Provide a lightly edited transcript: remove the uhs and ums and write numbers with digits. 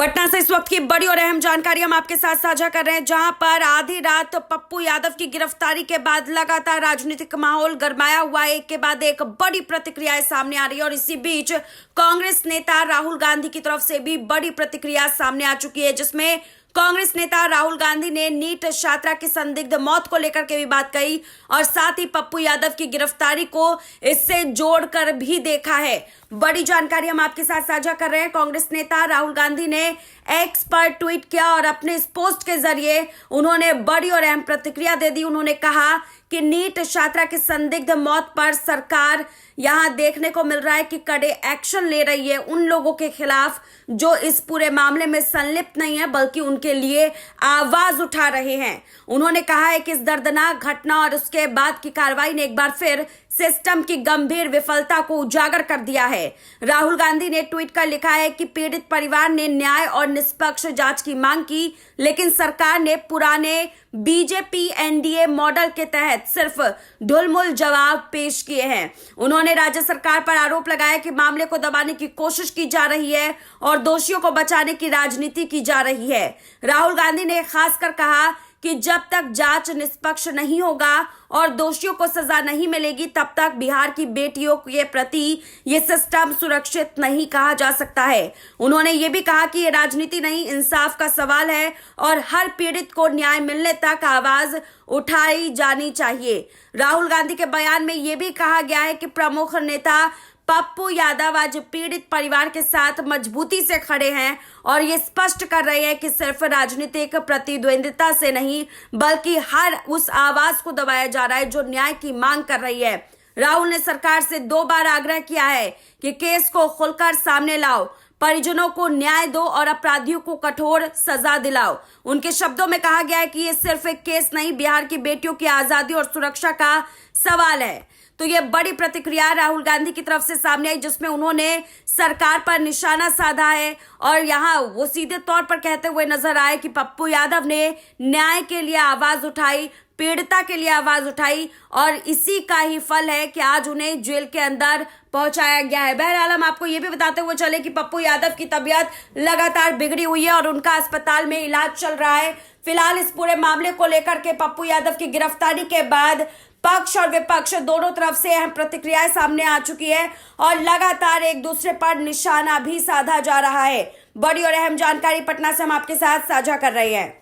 पटना से इस वक्त की बड़ी और अहम जानकारी हम आपके साथ साझा कर रहे हैं, जहां पर आधी रात पप्पू यादव की गिरफ्तारी के बाद लगातार राजनीतिक माहौल गरमाया हुआ है। एक के बाद एक बड़ी प्रतिक्रियाएं सामने आ रही है और इसी बीच कांग्रेस नेता राहुल गांधी की तरफ से भी बड़ी प्रतिक्रिया सामने आ चुकी है, जिसमें कांग्रेस नेता राहुल गांधी ने नीट छात्रा की संदिग्ध मौत को लेकर के भी बात कही और साथ ही पप्पू यादव की गिरफ्तारी को इससे जोड़कर भी देखा है। बड़ी जानकारी हम आपके साथ साझा कर रहे हैं। कांग्रेस नेता राहुल गांधी ने एक्स पर ट्वीट किया और अपने इस पोस्ट के जरिए उन्होंने बड़ी और अहम प्रतिक्रिया दे दी। उन्होंने कहा कि नीट छात्रा की संदिग्ध मौत पर सरकार यहां देखने को मिल रहा है कि कड़े एक्शन ले रही है उन लोगों के खिलाफ जो इस पूरे मामले में संलिप्त नहीं है, बल्कि उनके लिए आवाज उठा रहे हैं। उन्होंने कहा है कि इस दर्दनाक घटना और उसके बाद की कार्रवाई ने एक बार फिर सिस्टम की गंभीर विफलता को उजागर कर दिया है। राहुल गांधी ने ट्वीट कर लिखा है कि पीड़ित परिवार ने न्याय और निष्पक्ष जांच की मांग की, लेकिन सरकार ने पुराने बीजेपी एनडीए मॉडल के तहत सिर्फ ढुलमुल जवाब पेश किए हैं। उन्होंने राज्य सरकार पर आरोप लगाया कि मामले को दबाने की कोशिश की जा रही है और दोषियों को बचाने की राजनीति की जा रही है। राहुल गांधी ने खासकर कहा कि जब तक जांच निष्पक्ष नहीं होगा और दोषियों को सजा नहीं मिलेगी, तब तक बिहार की बेटियों के प्रति ये सिस्टम सुरक्षित नहीं कहा जा सकता है। उन्होंने ये भी कहा कि ये राजनीति नहीं, इंसाफ का सवाल है और हर पीड़ित को न्याय मिलने तक आवाज उठाई जानी चाहिए। राहुल गांधी के बयान में ये भी कहा गया है कि प्रमुख नेता पप्पू यादव आज पीड़ित परिवार के साथ मजबूती से खड़े हैं और ये स्पष्ट कर रहे हैं कि सिर्फ राजनीतिक प्रतिद्वंदिता से नहीं, बल्कि हर उस आवाज को दबाया जा रहा है जो न्याय की मांग कर रही है। राहुल ने सरकार से 2 बार आग्रह किया है कि केस को खुलकर सामने लाओ, परिजनों को न्याय दो और अपराधियों को कठोर सजा दिलाओ। उनके शब्दों में कहा गया है कि ये सिर्फ एक केस नहीं, बिहार की बेटियों की आजादी और सुरक्षा का सवाल है। तो ये बड़ी प्रतिक्रिया राहुल गांधी की तरफ से सामने आई, जिसमें उन्होंने सरकार पर निशाना साधा है और यहाँ वो सीधे तौर पर कहते हुए नजर आए कि पप्पू यादव ने न्याय के लिए आवाज उठाई, पीड़िता के लिए आवाज उठाई और इसी का ही फल है कि आज उन्हें जेल के अंदर पहुंचाया गया है। बहरहाल हम आपको ये भी बताते हुए चले कि पप्पू यादव की तबीयत लगातार बिगड़ी हुई है और उनका अस्पताल में इलाज चल रहा है। फिलहाल इस पूरे मामले को लेकर के पप्पू यादव की गिरफ्तारी के बाद पक्ष और विपक्ष दोनों तरफ से अहम प्रतिक्रियाएं सामने आ चुकी है और लगातार एक दूसरे पर निशाना भी साधा जा रहा है। बड़ी और अहम जानकारी पटना से हम आपके साथ साझा कर रहे हैं।